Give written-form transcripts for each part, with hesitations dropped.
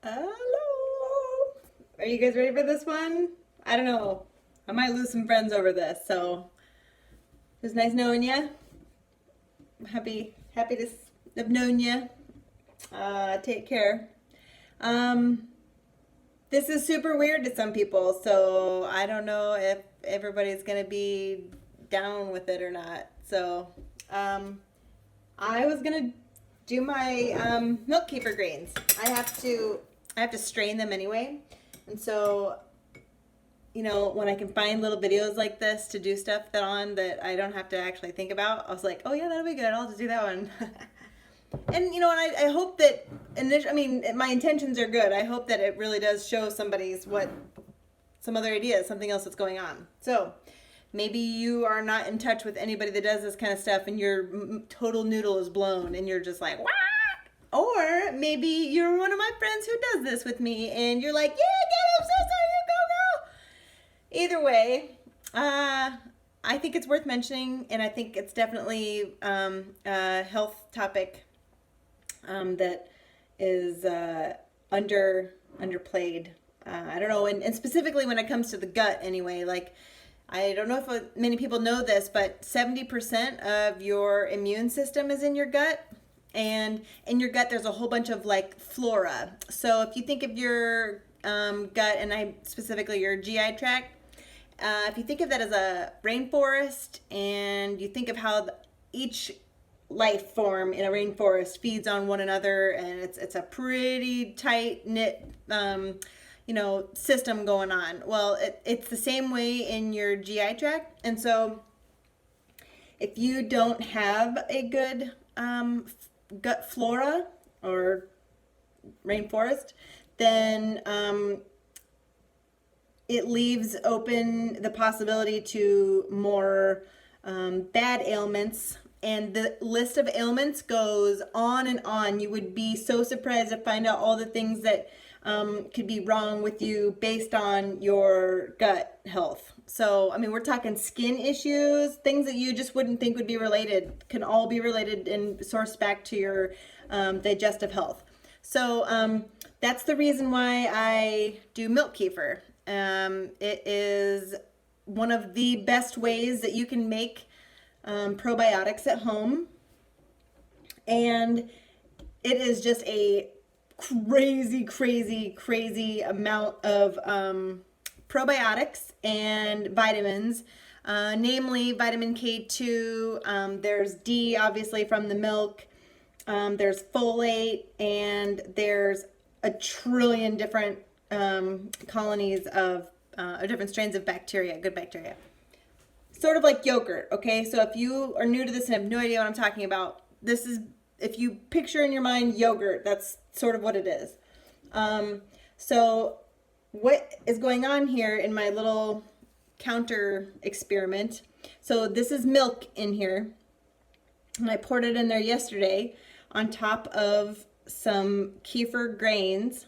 Hello. Are you guys ready for this one? I don't know. I might lose some friends over this, so it was nice knowing you. Happy to have known you. Take care. Um, this is super weird to some people, so I don't know if everybody's gonna be down with it or not. So, um, I was gonna do my milk kefir grains. I have to strain them anyway, and so when I can find little videos like this to do stuff that I don't have to actually think about, I was like, oh yeah, that'll be good. I'll just do that one. And I hope that my intentions are good. I hope that it really does show somebody's some other ideas, something else that's going on. So maybe you are not in touch with anybody that does this kind of stuff, and your total noodle is blown, and you're just like, what? Or maybe you're one of my friends who does this with me, and you're like, yeah, get obsessed, you go, girl. Either way, I think it's worth mentioning, and I think it's definitely a health topic that is underplayed. I don't know, and specifically when it comes to the gut, anyway. Like, I don't know if many people know this, but 70% of your immune system is in your gut. And in your gut, there's a whole bunch of like flora. So if you think of your gut, and specifically your GI tract, if you think of that as a rainforest, and you think of how each life form in a rainforest feeds on one another, and it's a pretty tight knit system going on. Well, it's the same way in your GI tract, and so if you don't have a good gut flora or rainforest, then it leaves open the possibility to more bad ailments, and the list of ailments goes on and on. You would be so surprised to find out all the things that could be wrong with you based on your gut health. So, we're talking skin issues, things that you just wouldn't think would be related, can all be related and sourced back to your digestive health. So, that's the reason why I do milk kefir. It is one of the best ways that you can make probiotics at home, and it is just a crazy amount of probiotics and vitamins, namely vitamin K2. There's D, obviously, from the milk. There's folate, and there's a trillion different colonies of different strains of bacteria, good bacteria. Sort of like yogurt, okay? So if you are new to this and have no idea what I'm talking about, if you picture in your mind yogurt, that's sort of what it is. So what is going on here in my little counter experiment? So this is milk in here, and I poured it in there yesterday on top of some kefir grains,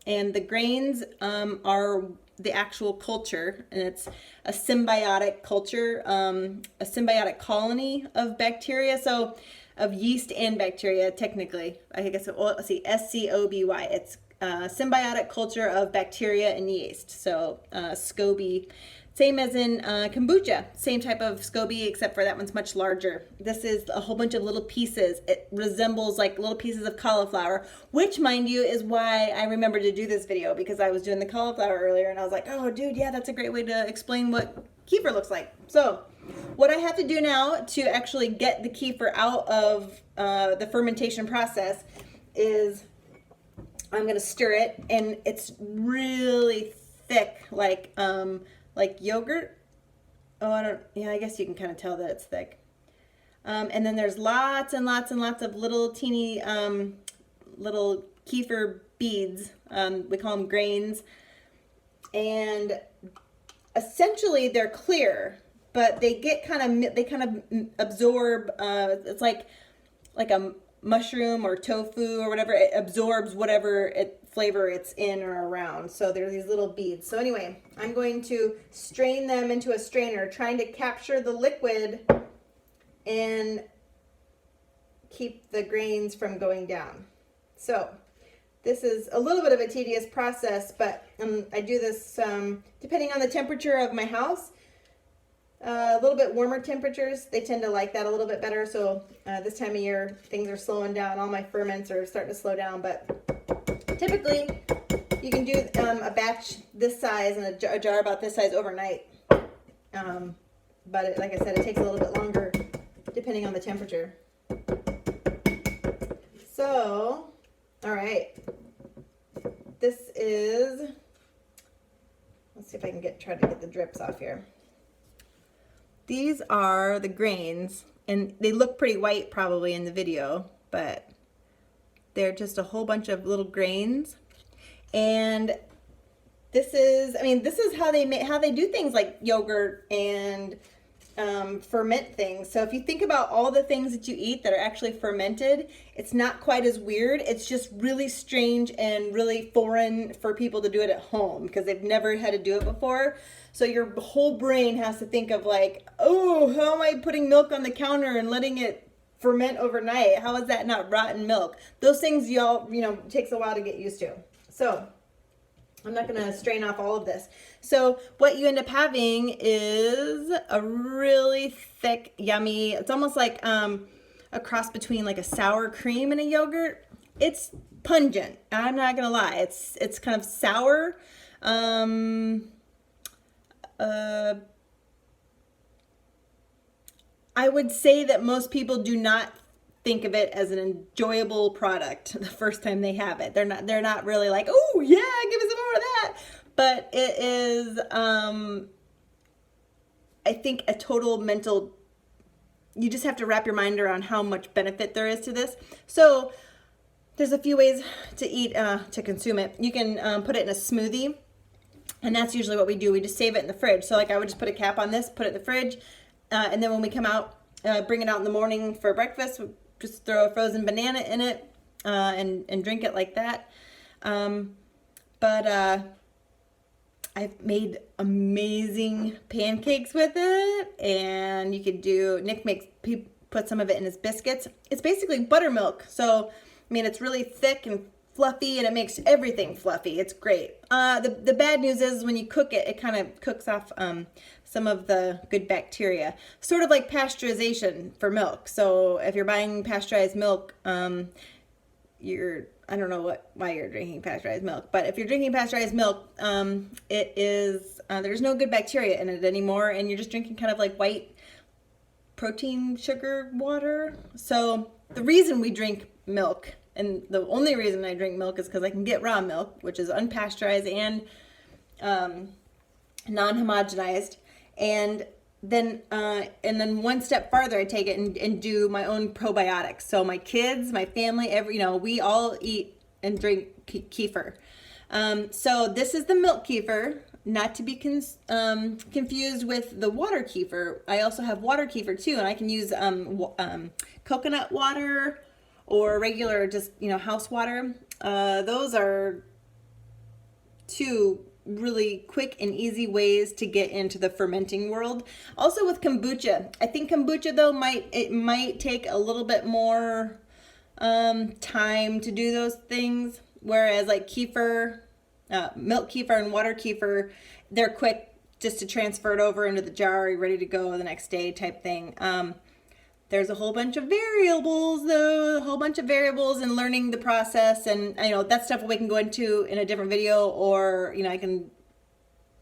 and the grains are the actual culture, and it's a symbiotic culture, a symbiotic colony of bacteria, so of yeast and bacteria, technically. I guess, let's see, SCOBY. It's symbiotic culture of bacteria and yeast. So SCOBY, same as in kombucha, same type of SCOBY, except for that one's much larger. This is a whole bunch of little pieces. It resembles like little pieces of cauliflower, which, mind you, is why I remembered to do this video, because I was doing the cauliflower earlier, and I was like, oh, dude, yeah, that's a great way to explain what kefir looks like. So what I have to do now to actually get the kefir out of the fermentation process is I'm going to stir it, and it's really thick, like yogurt. I guess you can kind of tell that it's thick. And then there's lots and lots of little teeny little kefir beads. We call them grains. And essentially they're clear, but they kind of absorb, it's like a mushroom or tofu or whatever. It absorbs whatever flavor it's in or around. So they're these little beads. So anyway, I'm going to strain them into a strainer, trying to capture the liquid and keep the grains from going down. So This is a little bit of a tedious process, but I do this depending on the temperature of my house. A little bit warmer temperatures, they tend to like that a little bit better. So this time of year, things are slowing down. All my ferments are starting to slow down, but typically you can do a batch this size and a jar about this size overnight. But like I said, it takes a little bit longer depending on the temperature. So, all right. This is, let's see if I can try to get the drips off here. These are the grains, and they look pretty white probably in the video, but they're just a whole bunch of little grains. And this is, this is how they do things like yogurt and ferment things. So if you think about all the things that you eat that are actually fermented, it's not quite as weird. It's just really strange and really foreign for people to do it at home because they've never had to do it before. So your whole brain has to think of like, oh, how am I putting milk on the counter and letting it ferment overnight? How is that not rotten milk? Those things takes a while to get used to. So I'm not going to strain off all of this. So what you end up having is a really thick, yummy, it's almost like a cross between like a sour cream and a yogurt. It's pungent. I'm not going to lie. It's kind of sour. I would say that most people do not think of it as an enjoyable product the first time they have it. They're not really like, oh yeah, give me some more of that. But it is, I think, a total mental, you just have to wrap your mind around how much benefit there is to this. So there's a few ways to eat, to consume it. You can put it in a smoothie, and that's usually what we do. We just save it in the fridge. So like I would just put a cap on this, put it in the fridge, and then when we come out, bring it out in the morning for breakfast, just throw a frozen banana in it and drink it like that. But I've made amazing pancakes with it, and you could do, Nick put some of it in his biscuits. It's basically buttermilk. So, it's really thick and fluffy, and it makes everything fluffy. It's great. The bad news is when you cook it, it kind of cooks off some of the good bacteria. Sort of like pasteurization for milk. So if you're buying pasteurized milk, I don't know why you're drinking pasteurized milk, but if you're drinking pasteurized milk, it is, there's no good bacteria in it anymore, and you're just drinking kind of like white protein sugar water. So the reason we drink milk, and the only reason I drink milk, is because I can get raw milk, which is unpasteurized and non-homogenized. And then one step farther, I take it and do my own probiotics. So my kids, my family, we all eat and drink kefir. So this is the milk kefir, not to be confused with the water kefir. I also have water kefir too, and I can use coconut water or regular just house water. Those are two really quick and easy ways to get into the fermenting world. Also with kombucha, I think kombucha though might take a little bit more time to do those things, whereas like kefir, milk kefir and water kefir, they're quick just to transfer it over into the jar, you're ready to go the next day type thing. There's a whole bunch of variables though, in learning the process, and that stuff we can go into in a different video, or I can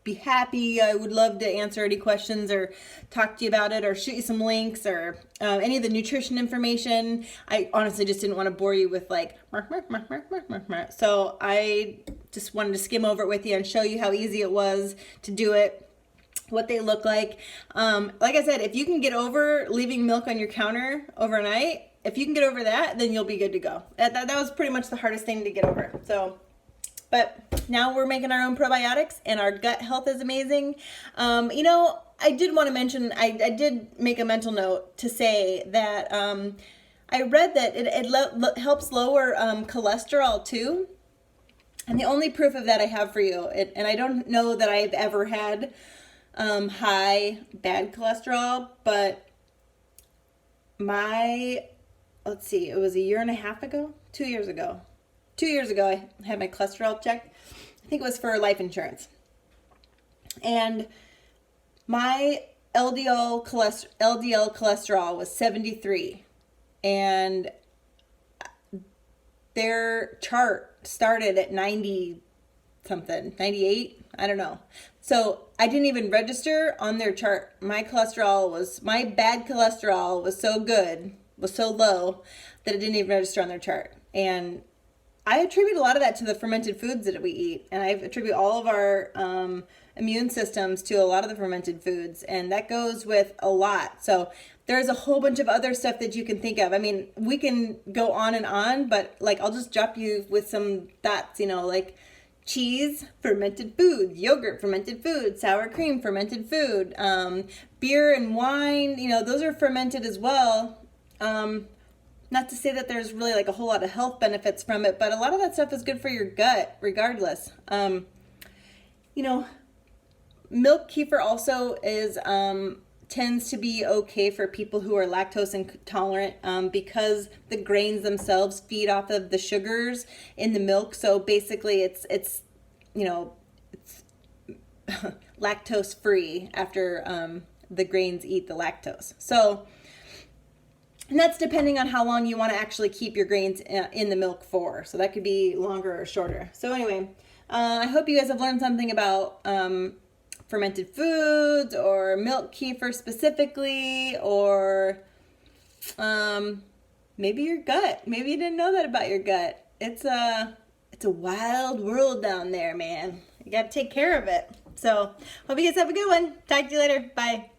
be happy. I would love to answer any questions or talk to you about it or shoot you some links or any of the nutrition information. I honestly just didn't want to bore you with like, so I just wanted to skim over it with you and show you how easy it was to do it, what they look like. Like I said, if you can get over leaving milk on your counter overnight, if you can get over that, then you'll be good to go. That was pretty much the hardest thing to get over. So, but now we're making our own probiotics and our gut health is amazing. I did want to mention, I did make a mental note to say that I read that it helps lower cholesterol too. And the only proof of that I have for you, and I don't know that I've ever had high bad cholesterol, but it was a year and a half ago, 2 years ago. 2 years ago, I had my cholesterol checked. I think it was for life insurance. And my LDL cholesterol was 73. And their chart started at 90 something, 98, I don't know. So I didn't even register on their chart. My bad cholesterol was so good, was so low, that it didn't even register on their chart. And I attribute a lot of that to the fermented foods that we eat. And I attribute all of our immune systems to a lot of the fermented foods. And that goes with a lot. So there's a whole bunch of other stuff that you can think of. I mean, we can go on, but like, I'll just drop you with some thoughts, like cheese, fermented food; yogurt, fermented food; sour cream, fermented food; beer and wine, those are fermented as well. Not to say that there's really like a whole lot of health benefits from it, but a lot of that stuff is good for your gut regardless. Milk kefir also is tends to be okay for people who are lactose intolerant because the grains themselves feed off of the sugars in the milk. So basically it's lactose free after the grains eat the lactose. So, and that's depending on how long you want to actually keep your grains in the milk for. So that could be longer or shorter. So anyway, I hope you guys have learned something about fermented foods or milk kefir specifically, or maybe your gut. Maybe you didn't know that about your gut. It's a wild world down there, man. You got to take care of it. So hope you guys have a good one. Talk to you later. Bye.